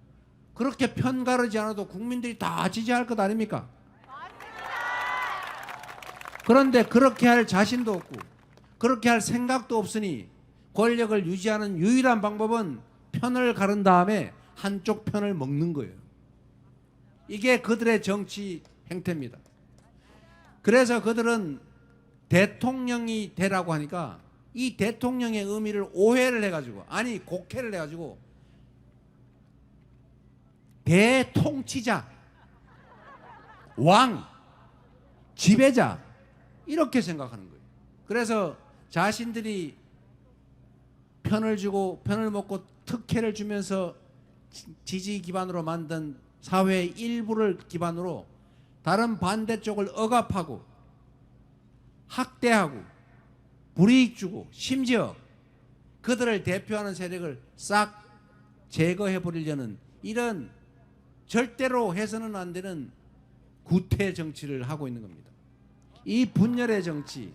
그렇게 편가르지 않아도 국민들이 다 지지할 것 아닙니까? 그런데 그렇게 할 자신도 없고 그렇게 할 생각도 없으니 권력을 유지하는 유일한 방법은 편을 가른 다음에 한쪽 편을 먹는 거예요. 이게 그들의 정치 행태입니다. 그래서 그들은 대통령이 되라고 하니까 이 대통령의 의미를 오해를 해가지고, 아니 곡해를 해가지고 대통치자, 왕, 지배자 이렇게 생각하는 거예요. 그래서 자신들이 편을 주고 편을 먹고 특혜를 주면서 지지 기반으로 만든 사회의 일부를 기반으로 다른 반대쪽을 억압하고 학대하고 불이익 주고 심지어 그들을 대표하는 세력을 싹 제거해 버리려는 이런 절대로 해서는 안 되는 구태 정치를 하고 있는 겁니다. 이 분열의 정치,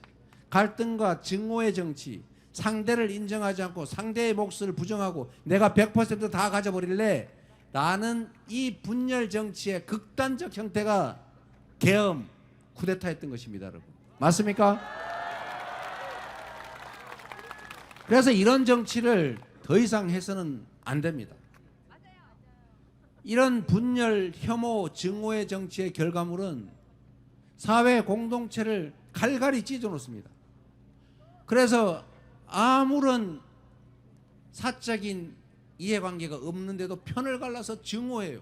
갈등과 증오의 정치, 상대를 인정하지 않고 상대의 몫을 부정하고 내가 100% 다 가져버릴래, 나는 이 분열 정치의 극단적 형태가 계엄, 쿠데타였던 것입니다. 여러분, 맞습니까? 그래서 이런 정치를 더 이상 해서는 안 됩니다. 이런 분열, 혐오, 증오의 정치의 결과물은 사회 공동체를 갈갈이 찢어놓습니다. 그래서 아무런 사적인 이해관계가 없는데도 편을 갈라서 증오해요.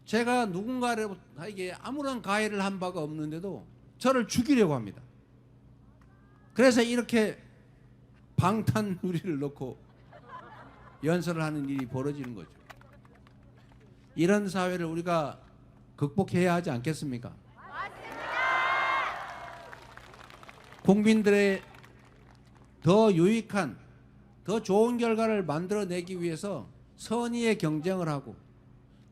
제가 누군가에게 아무런 가해를 한 바가 없는데도 저를 죽이려고 합니다. 그래서 이렇게 방탄 유리를 넣고 연설을 하는 일이 벌어지는 거죠. 이런 사회를 우리가 극복해야 하지 않겠습니까? 국민들의 더 유익한, 더 좋은 결과를 만들어내기 위해서 선의의 경쟁을 하고,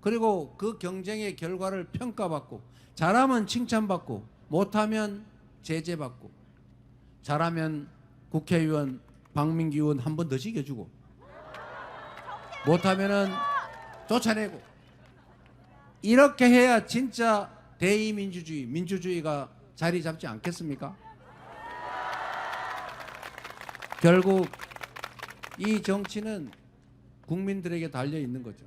그리고 그 경쟁의 결과를 평가받고, 잘하면 칭찬받고, 못하면 제재받고, 잘하면 국회의원 박민기 의원 한 번 더 시켜주고, 못하면은 쫓아내고, 이렇게 해야 진짜 대의민주주의, 민주주의가 자리 잡지 않겠습니까? 결국 이 정치는 국민들에게 달려 있는 거죠.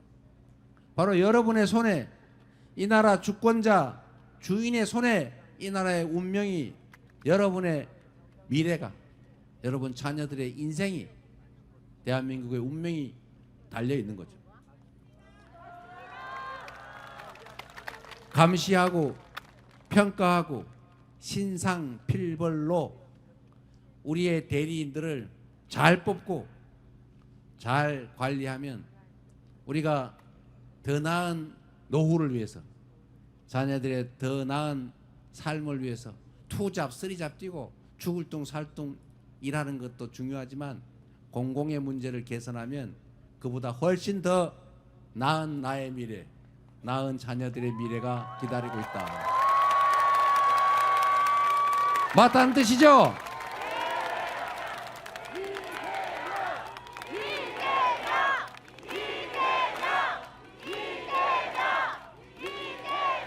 바로 여러분의 손에, 이 나라 주권자, 주인의 손에 이 나라의 운명이, 여러분의 미래가, 여러분 자녀들의 인생이, 대한민국의 운명이 달려 있는 거죠. 감시하고 평가하고 신상필벌로 우리의 대리인들을 잘 뽑고 잘 관리하면 우리가 더 나은 노후를 위해서, 자녀들의 더 나은 삶을 위해서 투잡 쓰리잡 뛰고 죽을 둥 살 둥 일하는 것도 중요하지만, 공공의 문제를 개선하면 그보다 훨씬 더 나은 나의 미래, 나은 자녀들의 미래가 기다리고 있다. 맞다는 뜻이죠?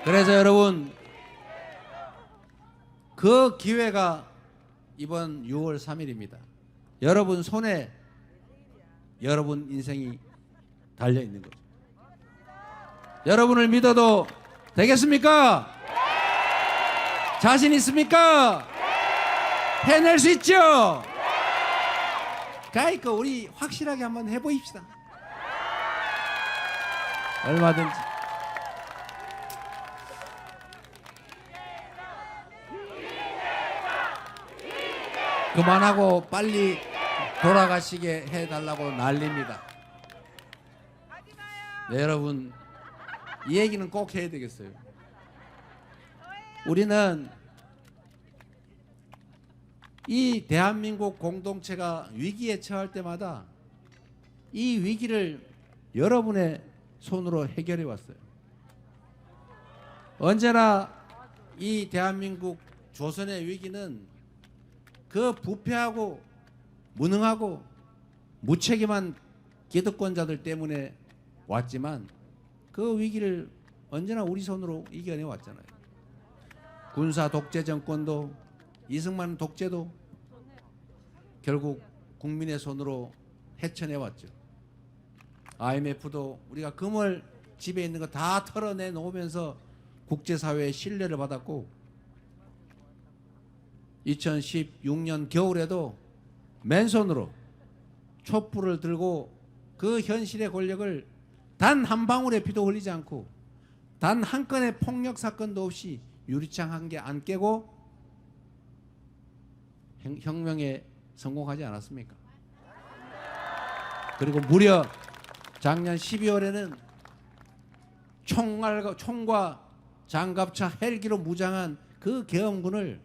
그래서 여러분, 그 기회가 이번 6월 3일입니다. 여러분 손에 여러분 인생이 달려 있는 거죠. 여러분을 믿어도 되겠습니까? 자신 있습니까? 해낼 수 있죠? 그러니까 우리 확실하게 한번 해보입시다. 얼마든지. 그만하고 빨리 돌아가시게 해달라고 난립니다. 네, 여러분, 이 얘기는 꼭 해야 되겠어요. 우리는 이 대한민국 공동체가 위기에 처할 때마다 이 위기를 여러분의 손으로 해결해 왔어요. 언제나 이 대한민국 조선의 위기는 그 부패하고 무능하고 무책임한 기득권자들 때문에 왔지만, 그 위기를 언제나 우리 손으로 이겨내 왔잖아요. 군사 독재 정권도, 이승만 독재도 결국 국민의 손으로 헤쳐내 왔죠. IMF도 우리가 금을 집에 있는 거 다 털어내 놓으면서 국제사회의 신뢰를 받았고, 2016년 겨울에도 맨손으로 촛불을 들고 그 현실의 권력을 단 한 방울의 피도 흘리지 않고, 단 한 건의 폭력 사건도 없이 유리창 한 개 안 깨고 혁명에 성공하지 않았습니까? 그리고 무려 작년 12월에는 총과 장갑차 헬기로 무장한 그 계엄군을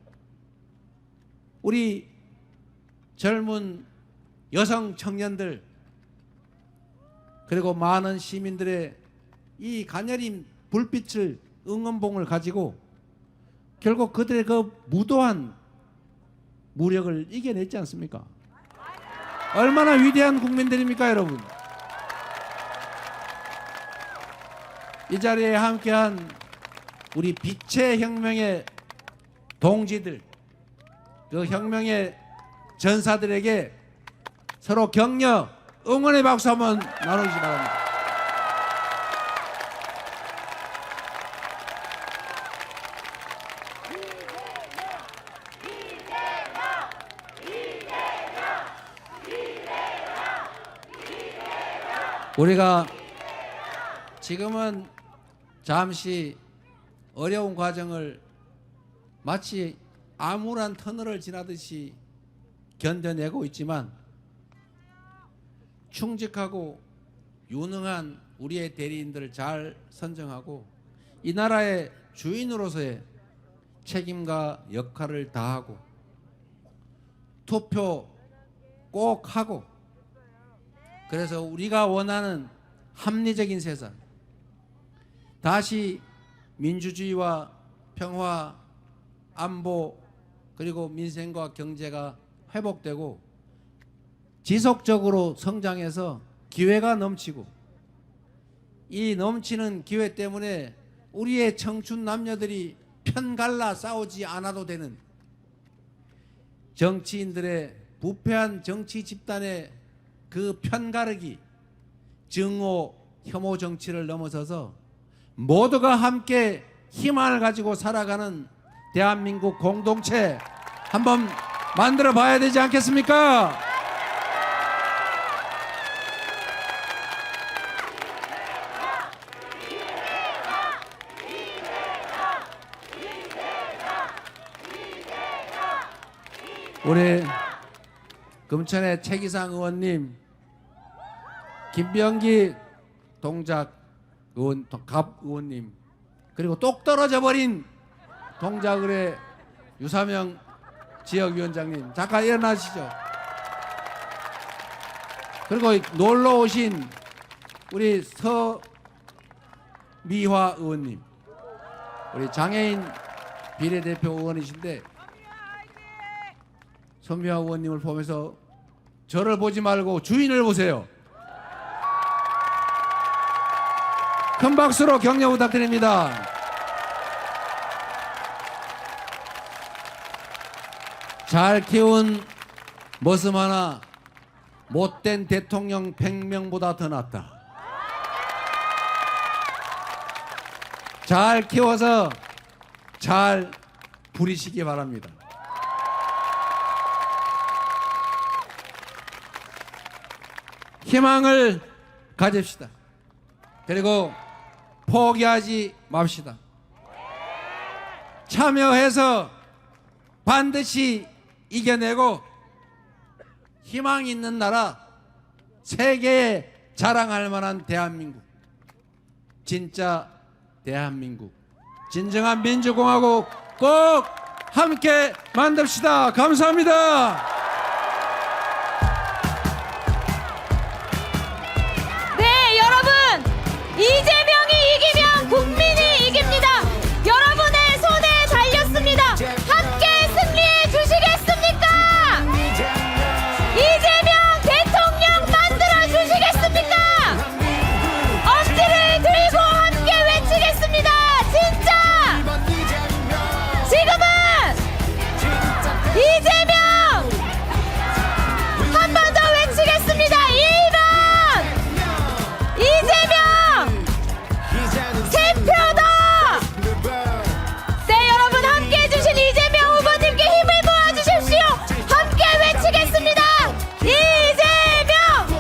우리 젊은 여성 청년들, 그리고 많은 시민들의 이 가녀린 불빛을, 응원봉을 가지고 결국 그들의 그 무도한 무력을 이겨냈지 않습니까? 얼마나 위대한 국민들입니까, 여러분? 이 자리에 함께한 우리 빛의 혁명의 동지들, 그 혁명의 전사들에게 서로 격려, 응원의 박수 한번 나누시기 바랍니다. 우리가 지금은 잠시 어려운 과정을 마치 암울한 터널을 지나듯이 견뎌내고 있지만 충직하고 유능한 우리의 대리인들을 잘 선정하고 이 나라의 주인으로서의 책임과 역할을 다하고 투표 꼭 하고 그래서 우리가 원하는 합리적인 세상 다시 민주주의와 평화 안보 그리고 민생과 경제가 회복되고 지속적으로 성장해서 기회가 넘치고 이 넘치는 기회 때문에 우리의 청춘 남녀들이 편갈라 싸우지 않아도 되는 정치인들의 부패한 정치 집단의 그 편가르기 증오 혐오 정치를 넘어서서 모두가 함께 희망을 가지고 살아가는 대한민국 공동체 한번 만들어 봐야 되지 않겠습니까? 우리 금천의 최기상 의원님, 김병기 동작 의원, 갑 의원님, 그리고 똑 떨어져 버린 동작을의 유사명 지역위원장님, 잠깐 일어나시죠. 그리고 놀러 오신 우리 서미화 의원님, 우리 장애인 비례대표 의원이신데 서미화 의원님을 보면서 저를 보지 말고 주인을 보세요. 큰 박수로 격려 부탁드립니다. 잘 키운 머슴 하나 못된 대통령 100명보다 더 낫다. 잘 키워서 잘 부리시기 바랍니다. 희망을 가집시다. 그리고 포기하지 맙시다. 참여해서 반드시 이겨내고 희망 있는 나라, 세계에 자랑할 만한 대한민국, 진짜 대한민국, 진정한 민주공화국 꼭 함께 만듭시다. 감사합니다.